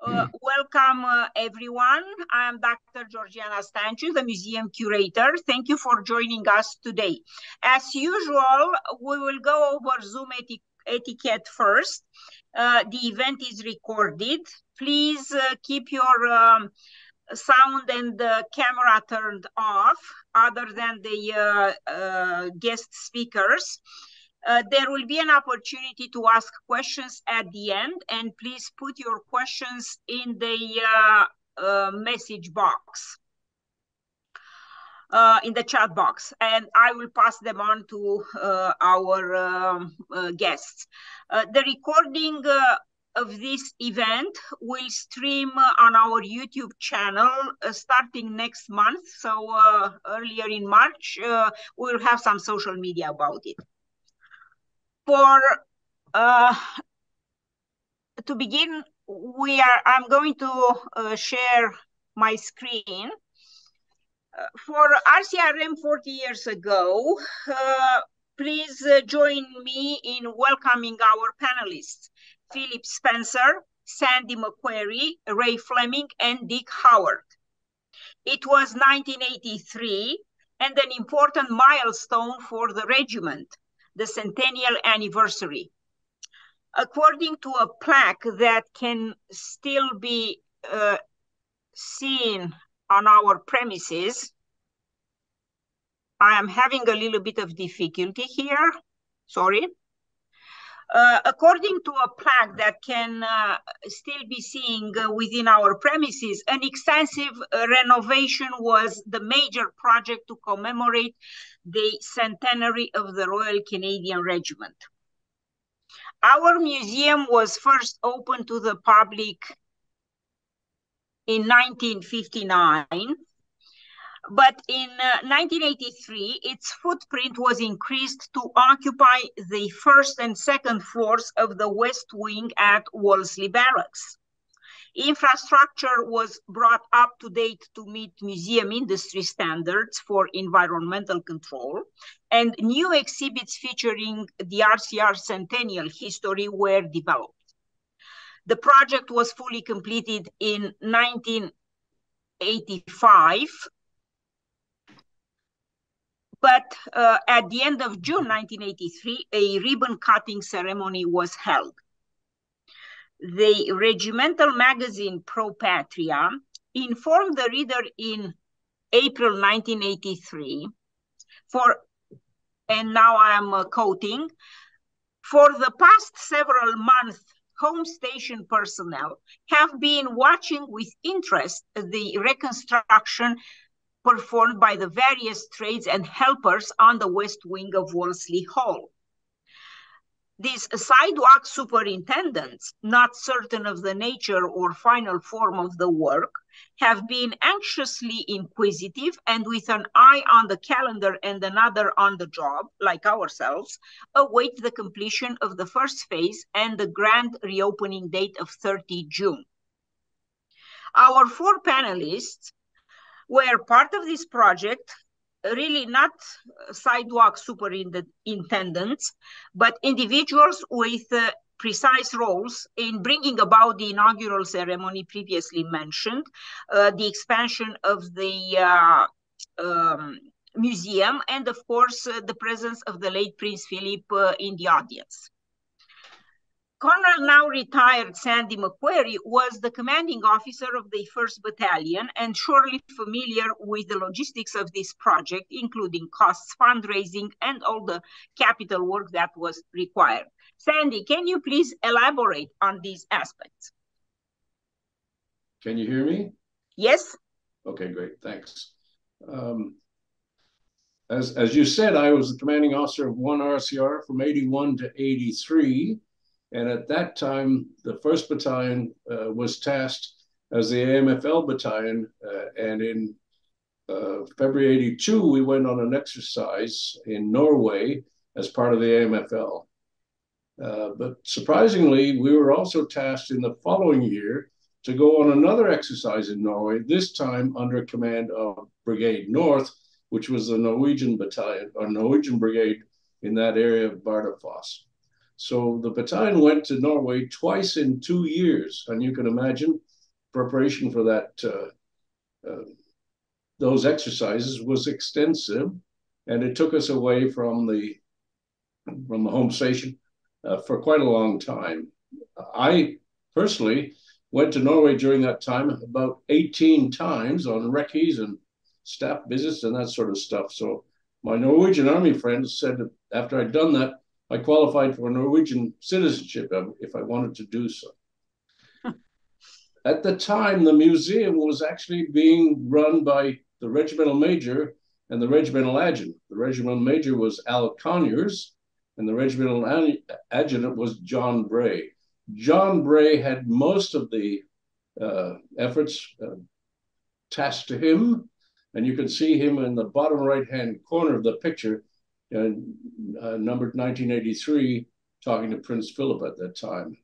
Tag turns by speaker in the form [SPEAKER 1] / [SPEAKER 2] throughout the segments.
[SPEAKER 1] Welcome, everyone. I am Dr. Georgiana Stanciu, the museum curator. Thank you for joining us today. As usual, we will go over Zoom etiquette first. The event is recorded. Please keep your sound and camera turned off, other than the guest speakers. There will be an opportunity to ask questions at the end, and please put your questions in the message box, in the chat box, and I will pass them on to our guests. The recording of this event will stream on our YouTube channel starting next month. So earlier in March, we'll have some social media about it. To begin, I'm going to share my screen. For RCRM 40 years ago, please join me in welcoming our panelists, Philip Spencer, Sandy McQuarrie, Ray Fleming, and Dick Howard. It was 1983 and an important milestone for the regiment, the centennial anniversary. According to a plaque that can still be seen on our premises, I am having a little bit of difficulty here, sorry. According to a plaque that can still be seen within our premises, an extensive renovation was the major project to commemorate the centenary of the Royal Canadian Regiment. Our museum was first opened to the public in 1959, but in 1983, its footprint was increased to occupy the first and second floors of the West Wing at Wellesley Barracks. Infrastructure was brought up to date to meet museum industry standards for environmental control, and new exhibits featuring the RCR Centennial history were developed. The project was fully completed in 1985, but at the end of June 1983, a ribbon cutting ceremony was held. The regimental magazine Pro Patria informed the reader in April 1983, and now I am quoting, "For the past several months, home station personnel have been watching with interest the reconstruction performed by the various trades and helpers on the West Wing of Wellesley Hall. These sidewalk superintendents, not certain of the nature or final form of the work, have been anxiously inquisitive and with an eye on the calendar and another on the job, like ourselves, await the completion of the first phase and the grand reopening date of 30 June. Our four panelists were part of this project, really not sidewalk superintendents, but individuals with precise roles in bringing about the inaugural ceremony previously mentioned, the expansion of the museum, and of course, the presence of the late Prince Philip in the audience. Colonel, now retired Sandy McQuarrie, was the commanding officer of the 1st Battalion and surely familiar with the logistics of this project, including costs, fundraising, and all the capital work that was required. Sandy, can you please elaborate on these aspects?
[SPEAKER 2] Can you hear me?
[SPEAKER 1] Yes.
[SPEAKER 2] Okay, great, thanks. As you said, I was the commanding officer of 1 RCR from 81 to 83. And at that time, the 1st Battalion was tasked as the AMFL Battalion. And in February 82, we went on an exercise in Norway as part of the AMFL. But surprisingly, we were also tasked in the following year to go on another exercise in Norway, this time under command of Brigade North, which was the Norwegian Battalion, or Norwegian Brigade in that area of Bardufoss. So the battalion went to Norway twice in 2 years, and you can imagine preparation for those exercises was extensive, and it took us away from the home station for quite a long time. I personally went to Norway during that time about 18 times on recce's and staff visits and that sort of stuff. So my Norwegian Army friends said that after I'd done that, I qualified for Norwegian citizenship if I wanted to do so. At the time, the museum was actually being run by the regimental major and the regimental adjutant. The regimental major was Al Conyers, and the regimental adjutant was John Bray. John Bray had most of the efforts tasked to him, and you can see him in the bottom right-hand corner of the picture, numbered 1983, talking to Prince Philip at that time.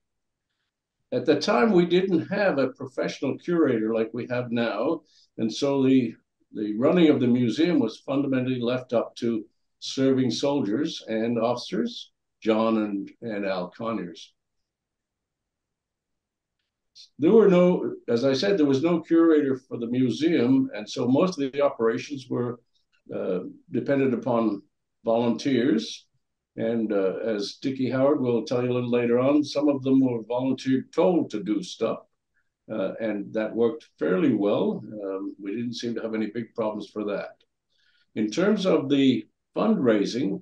[SPEAKER 2] At the time, we didn't have a professional curator like we have now, and so the running of the museum was fundamentally left up to serving soldiers and officers, John and Al Conyers. There were no, as I said, there was no curator for the museum, and so most of the operations were dependent upon volunteers. And as Dickie Howard will tell you a little later on, some of them were volunteered told to do stuff, and that worked fairly well. We didn't seem to have any big problems for that. In terms of the fundraising,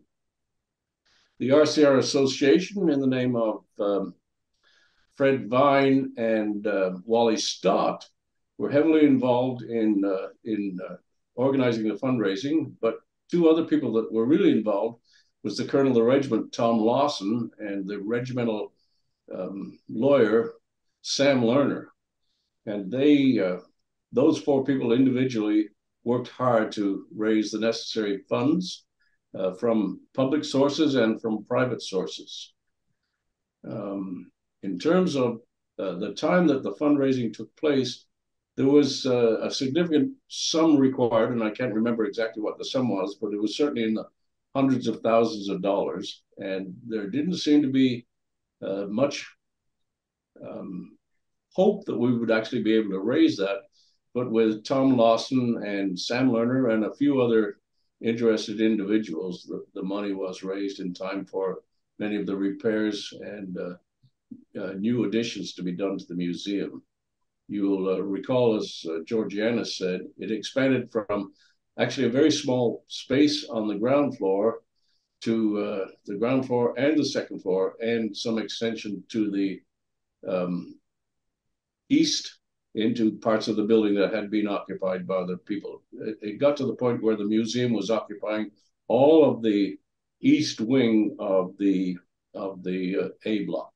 [SPEAKER 2] the RCR Association, in the name of Fred Vine and Wally Stott, were heavily involved in organizing the fundraising, but two other people that were really involved was the colonel of the regiment, Tom Lawson, and the regimental lawyer, Sam Lerner. And those four people individually worked hard to raise the necessary funds from public sources and from private sources. In terms of the time that the fundraising took place, there was a significant sum required, and I can't remember exactly what the sum was, but it was certainly in the hundreds of thousands of dollars, and there didn't seem to be much hope that we would actually be able to raise that. But with Tom Lawson and Sam Lerner and a few other interested individuals, the money was raised in time for many of the repairs and new additions to be done to the museum. You'll recall, as Georgiana said, it expanded from actually a very small space on the ground floor to the ground floor and the second floor, and some extension to the east into parts of the building that had been occupied by other people. It got to the point where the museum was occupying all of the east wing of the A block.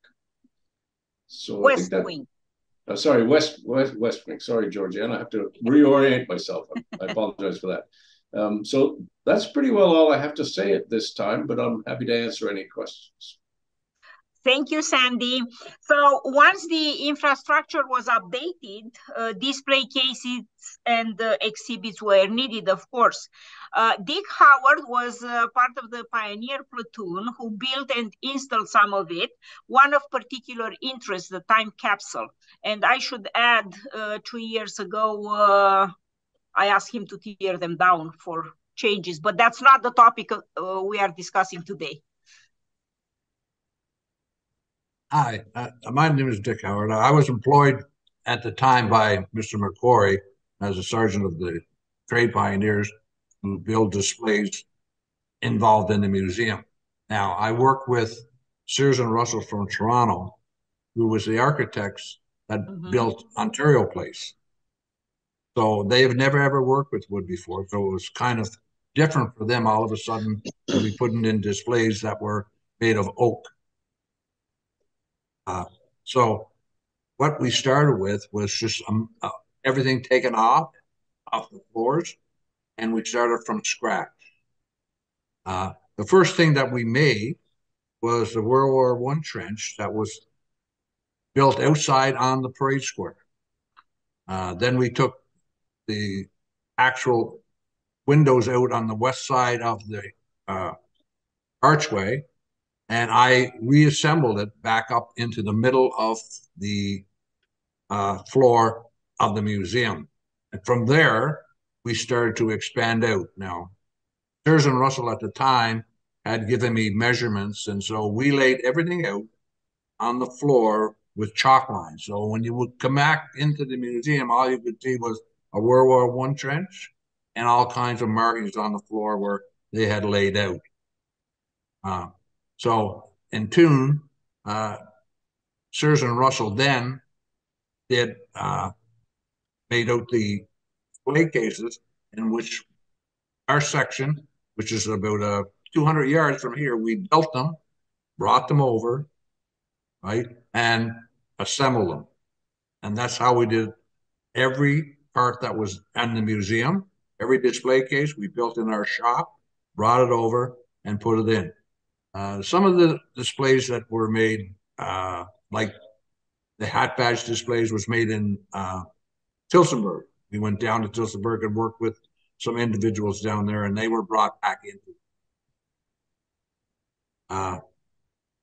[SPEAKER 2] So
[SPEAKER 1] West
[SPEAKER 2] I think that,
[SPEAKER 1] wing.
[SPEAKER 2] Sorry, West Wing. Sorry, Georgiana. I have to reorient myself. I apologize for that. So that's pretty well all I have to say at this time, but I'm happy to answer any questions.
[SPEAKER 1] Thank you, Sandy. So once the infrastructure was updated, display cases and exhibits were needed, of course. Dick Howard was part of the pioneer platoon who built and installed some of it. One of particular interest, the time capsule. And I should add, 2 years ago, I asked him to tear them down for changes, but that's not the topic we are discussing today.
[SPEAKER 3] Hi, my name is Dick Howard. I was employed at the time by Mr. McQuarrie as a sergeant of the trade pioneers who build displays involved in the museum. Now, I work with Sears and Russell from Toronto, who was the architects that built Ontario Place. So they have never ever worked with wood before. So it was kind of different for them all of a sudden to be putting in displays that were made of oak. So what we started with was just everything taken off the floors, and we started from scratch. The first thing that we made was the World War I trench that was built outside on the parade square. Then we took the actual windows out on the west side of the archway, and I reassembled it back up into the middle of the floor of the museum. And from there, we started to expand out. Now, Sears and Russell at the time had given me measurements, and so we laid everything out on the floor with chalk lines. So when you would come back into the museum, all you could see was a World War I trench and all kinds of markings on the floor where they had laid out. So in tune, Sears and Russell then did made out the display cases in which our section, which is about 200 yards from here, we built them, brought them over, right, and assembled them. And that's how we did every part that was in the museum. Every display case we built in our shop, brought it over, and put it in. Some of the displays that were made, like the hat badge displays, was made in Tilsonburg. We went down to Tilsonburg and worked with some individuals down there, and they were brought back into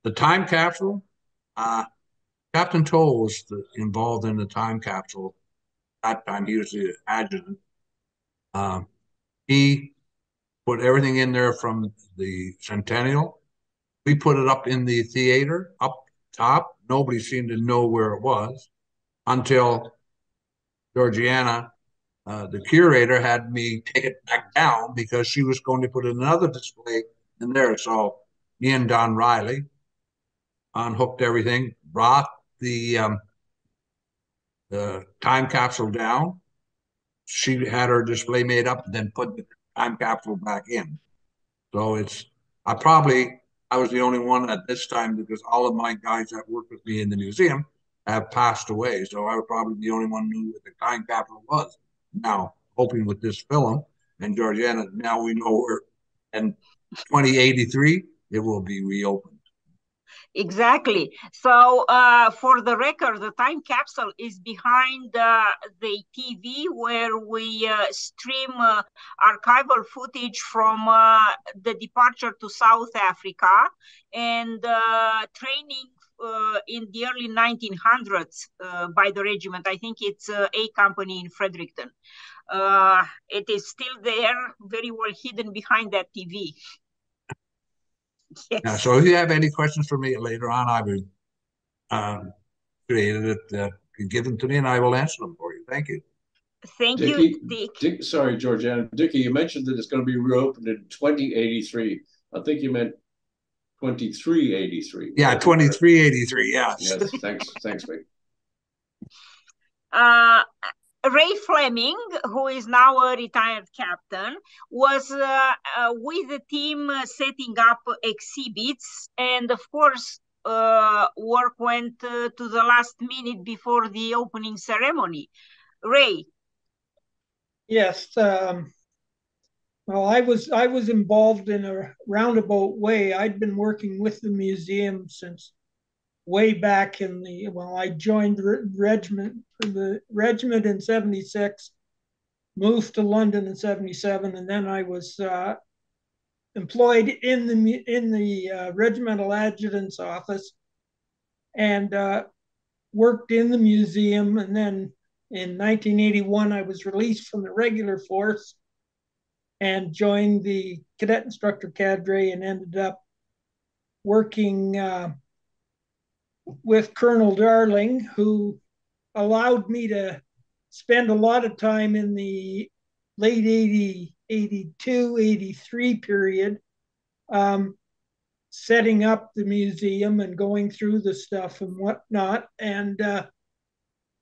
[SPEAKER 3] the time capsule. Captain Toll was involved in the time capsule. At that time, he was the adjutant. He put everything in there from the Centennial. We put it up in the theater, up top. Nobody seemed to know where it was until Georgiana, the curator, had me take it back down because she was going to put another display in there. So me and Don Riley unhooked everything, brought the time capsule down. She had her display made up, and then put the time capsule back in. So I was the only one at this time because all of my guys that worked with me in the museum have passed away. So I was probably the only one who knew what the time capsule was. Now, hoping with this film and Georgiana, now we know where in 2083 it will be reopened.
[SPEAKER 1] Exactly. So, for the record, the time capsule is behind the TV where we stream archival footage from the departure to South Africa and training in the early 1900s by the regiment. I think it's A Company in Fredericton. It is still there, very well hidden behind that TV.
[SPEAKER 3] Yes. Yeah, so if you have any questions for me later on, I will create it, give them to me, and I will answer them for you. Thank you.
[SPEAKER 1] Thank
[SPEAKER 2] Dickie,
[SPEAKER 1] you, Dick.
[SPEAKER 2] Sorry, Georgiana. Dickie, you mentioned that it's going to be reopened in 2083. I think you meant 2383.
[SPEAKER 3] Yeah, 2383. Yes.
[SPEAKER 2] Yes. Thanks, Mick.
[SPEAKER 1] Ray Fleming, who is now a retired captain, was with the team setting up exhibits, and of course, work went to the last minute before the opening ceremony. Ray.
[SPEAKER 4] Yes. Well, I was involved in a roundabout way. I'd been working with the museum since way back I joined the regiment in 76, moved to London in 77, and then I was employed in the regimental adjutant's office and worked in the museum. And then in 1981, I was released from the regular force and joined the cadet instructor cadre and ended up working with Colonel Darling, who allowed me to spend a lot of time in the late 80, 82, 83 period, setting up the museum and going through the stuff and whatnot. And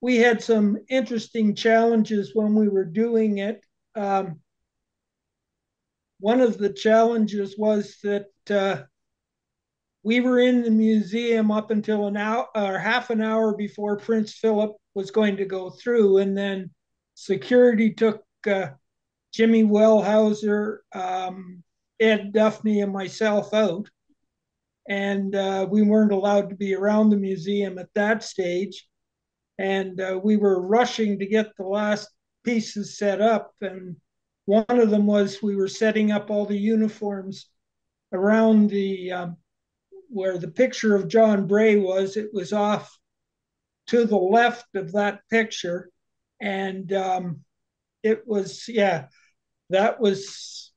[SPEAKER 4] we had some interesting challenges when we were doing it. One of the challenges was that we were in the museum up until an hour or half an hour before Prince Philip was going to go through, and then security took Jimmy Wellhauser, Ed Duffney, and myself out, and we weren't allowed to be around the museum at that stage. And we were rushing to get the last pieces set up, and one of them was we were setting up all the uniforms around the where the picture of John Bray was. It was off to the left of that picture, And it was, yeah, that was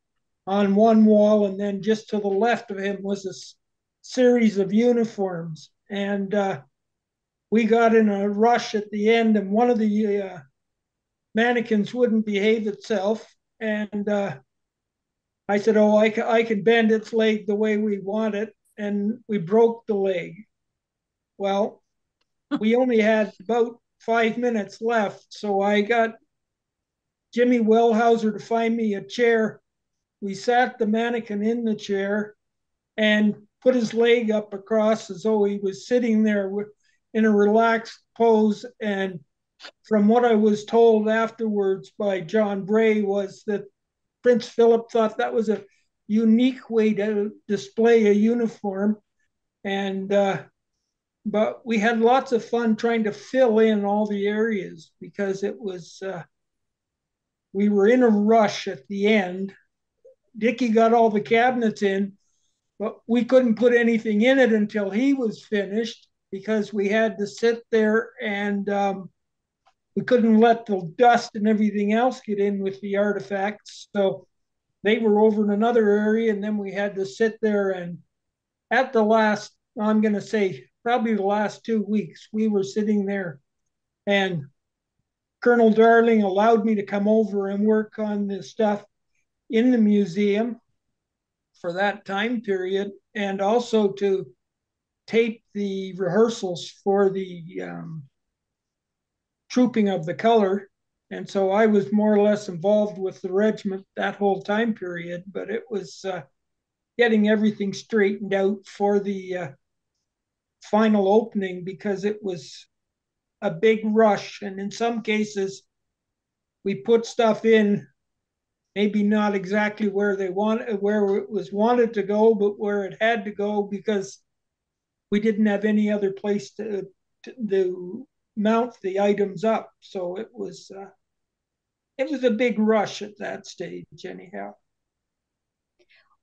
[SPEAKER 4] on one wall. And then just to the left of him was a series of uniforms. And we got in a rush at the end, and one of the mannequins wouldn't behave itself. And I said, oh, I can bend its leg the way we want it. And we broke the leg. Well, we only had about 5 minutes left. So I got Jimmy Wellhauser to find me a chair. We sat the mannequin in the chair and put his leg up across as though he was sitting there in a relaxed pose. And from what I was told afterwards by John Bray was that Prince Philip thought that was a unique way to display a uniform. And but we had lots of fun trying to fill in all the areas because it was we were in a rush at the end. Dickie got all the cabinets in, but we couldn't put anything in it until he was finished because we had to sit there and we couldn't let the dust and everything else get in with the artifacts. So they were over in another area, and then we had to sit there. And at the last, I'm going to say probably the last 2 weeks, we were sitting there, and Colonel Darling allowed me to come over and work on the stuff in the museum for that time period, and also to tape the rehearsals for the trooping of the color. And so I was more or less involved with the regiment that whole time period, but it was getting everything straightened out for the final opening because it was a big rush. And in some cases, we put stuff in, maybe not exactly where it was wanted to go, but where it had to go because we didn't have any other place to mount the items up. So it was a big rush at that stage, anyhow.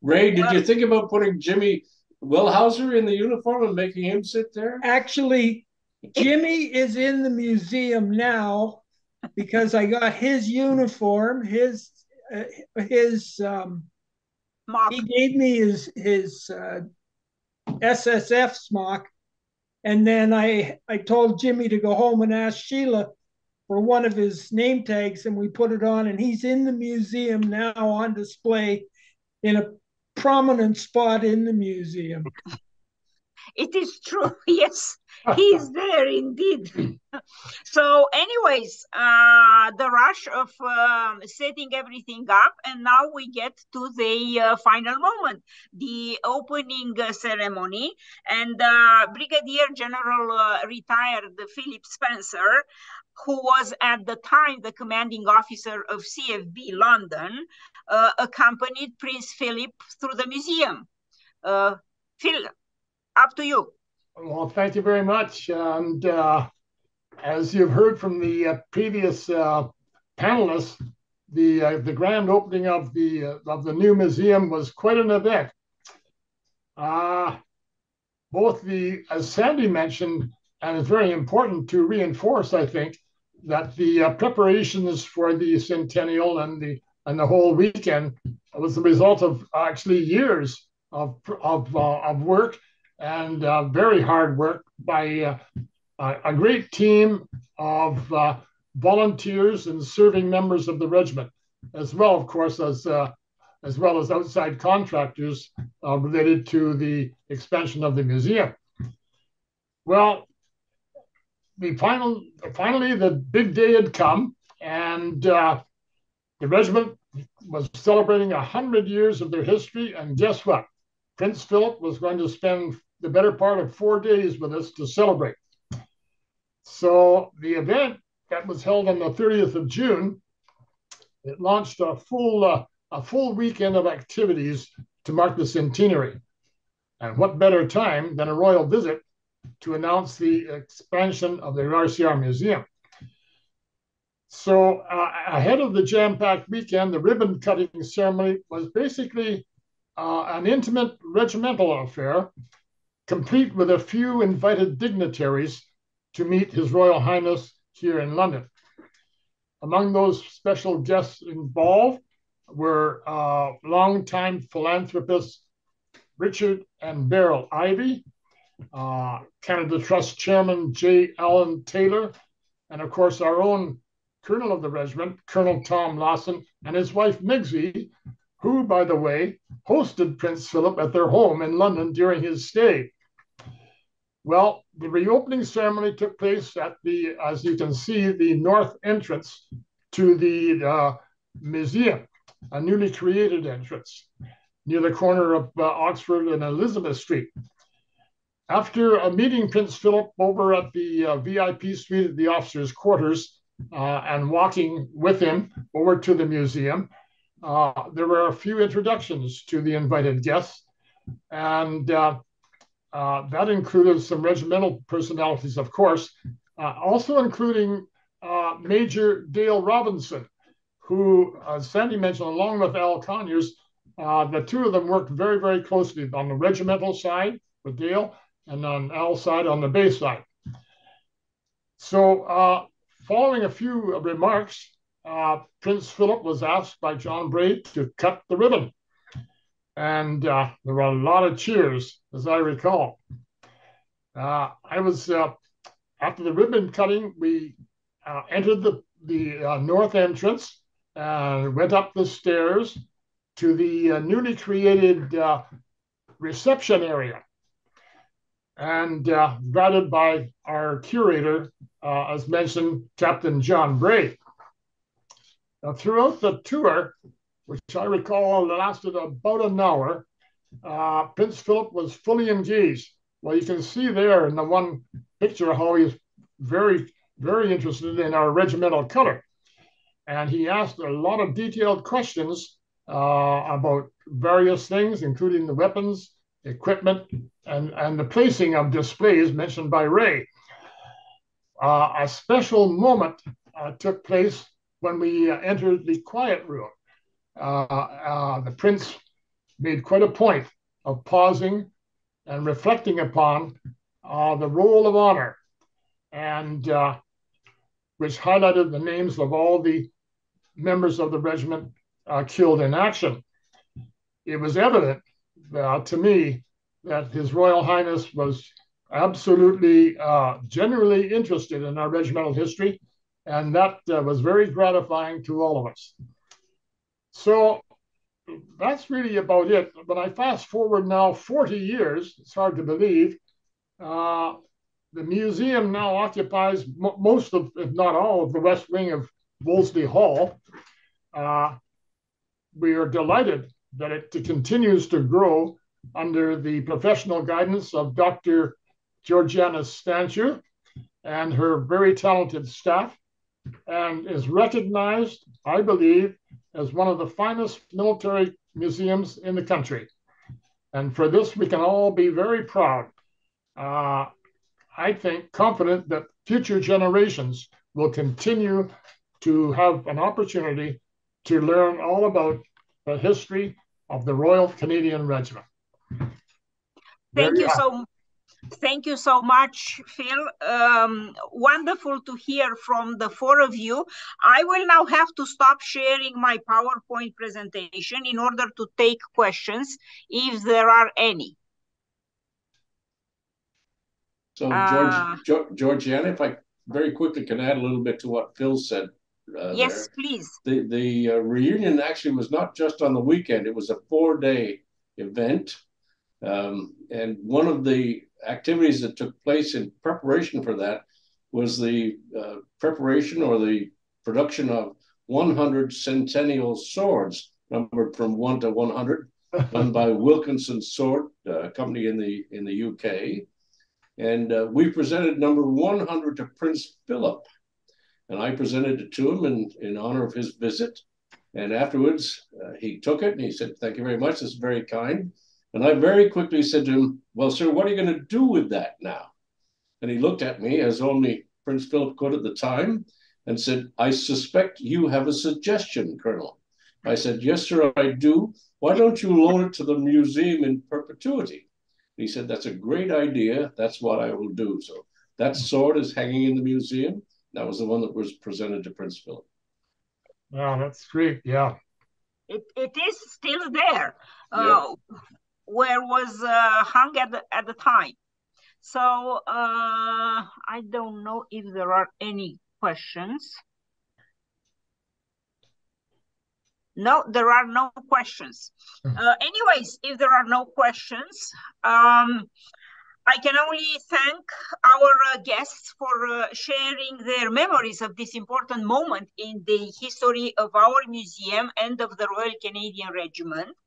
[SPEAKER 2] Ray, did you think about putting Jimmy Wellhauser in the uniform and making him sit there?
[SPEAKER 4] Actually, Jimmy is in the museum now because I got his uniform. He gave me his SSF smock, and then I told Jimmy to go home and ask Sheila for one of his name tags, and we put it on, and he's in the museum now on display in a prominent spot in the museum.
[SPEAKER 1] It is true, yes, he's there indeed. So anyways, the rush of setting everything up, and now we get to the final moment, the opening ceremony. And Brigadier General retired Philip Spencer, who was at the time the commanding officer of CFB London, accompanied Prince Philip through the museum. Phil, up to you.
[SPEAKER 5] Well, thank you very much. And as you've heard from the previous panelists, the grand opening of the new museum was quite an event. Both as Sandy mentioned, and it's very important to reinforce, I think, that the preparations for the Centennial and the whole weekend was the result of actually years of work and very hard work by a great team of volunteers and serving members of the regiment, as well, of course, as well as outside contractors related to the expansion of the museum. Well, finally, the big day had come, and the regiment was celebrating 100 years of their history. And guess what? Prince Philip was going to spend the better part of 4 days with us to celebrate. So the event that was held on the 30th of June, it launched a full weekend of activities to mark the centenary. And what better time than a royal visit to announce the expansion of the RCR Museum. So ahead of the jam-packed weekend, the ribbon cutting ceremony was basically an intimate regimental affair, complete with a few invited dignitaries to meet His Royal Highness here in London. Among those special guests involved were longtime philanthropists Richard and Beryl Ivy, Canada Trust Chairman J. Allen Taylor, and of course our own Colonel of the regiment, Colonel Tom Lawson, and his wife Migsy, who, by the way, hosted Prince Philip at their home in London during his stay. Well, the reopening ceremony took place at the, as you can see, the north entrance to the museum, a newly created entrance near the corner of Oxford and Elizabeth Street. After meeting Prince Philip over at the VIP suite at the officers' quarters and walking with him over to the museum, there were a few introductions to the invited guests, and that included some regimental personalities, of course, also including Major Dale Robinson, who, as Sandy mentioned, along with Al Conyers, the two of them worked very, very closely on the regimental side with Dale and on Al's side on the base side. So following a few remarks, Prince Philip was asked by John Bray to cut the ribbon. And there were a lot of cheers, as I recall. I was, after the ribbon cutting, we entered the north entrance and went up the stairs to the newly created reception area, and guided by our curator, as mentioned, Captain John Bray. Now, throughout the tour, which I recall lasted about an hour, Prince Philip was fully engaged. Well, you can see there in the one picture how he's very, very interested in our regimental color. And he asked a lot of detailed questions about various things, including the weapons, equipment, and the placing of displays mentioned by Ray. A special moment took place when we entered the quiet room. The Prince made quite a point of pausing and reflecting upon the roll of honor, and which highlighted the names of all the members of the regiment killed in action. It was evident to me that His Royal Highness was absolutely genuinely interested in our regimental history, and that was very gratifying to all of us. So that's really about it. But I fast forward now 40 years, it's hard to believe. The museum now occupies most of, if not all, of the west wing of Wolseley Hall. We are delighted that it continues to grow under the professional guidance of Dr. Georgiana Stancher and her very talented staff, and is recognized, I believe, as one of the finest military museums in the country. And for this, we can all be very proud. I think confident that future generations will continue to have an opportunity to learn all about the history of the Royal Canadian Regiment.
[SPEAKER 1] Thank you so much, Phil. Wonderful to hear from the four of you. I will now have to stop sharing my PowerPoint presentation in order to take questions, if there are any.
[SPEAKER 2] So, Georgiana, if I very quickly can add a little bit to what Phil said.
[SPEAKER 1] Yes, please.
[SPEAKER 2] The reunion actually was not just on the weekend. It was a 4-day event. And one of the activities that took place in preparation for that was the preparation or the production of 100 Centennial swords, numbered from 1 to 100, done by Wilkinson Sword Company in the UK. And we presented number 100 to Prince Philip. And I presented it to him in honor of his visit. And afterwards, he took it and he said, "Thank you very much. That's very kind." And I very quickly said to him, "Well, sir, what are you going to do with that now?" And he looked at me, as only Prince Philip could at the time, and said, "I suspect you have a suggestion, Colonel." I said, "Yes, sir, I do. Why don't you loan it to the museum in perpetuity?" And he said, "That's a great idea. That's what I will do." So that sword is hanging in the museum. That was the one that was presented to Prince Philip.
[SPEAKER 5] Wow, that's great. Yeah.
[SPEAKER 1] It is still there,
[SPEAKER 2] Yeah.
[SPEAKER 1] where was hung at the time. So I don't know if there are any questions. No, there are no questions. Anyways, if there are no questions, I can only thank our guests for sharing their memories of this important moment in the history of our museum and of the Royal Canadian Regiment.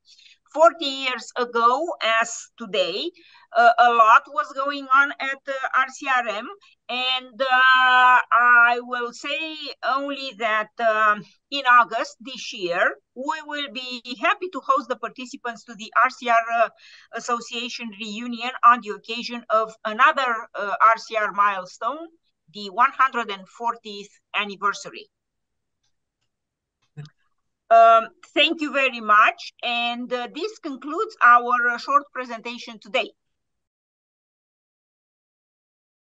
[SPEAKER 1] 40 years ago, as today, a lot was going on at RCRM, and I will say only that in August this year, we will be happy to host the participants to the RCR Association reunion on the occasion of another RCR milestone, the 140th anniversary. Thank you very much. And this concludes our short presentation today.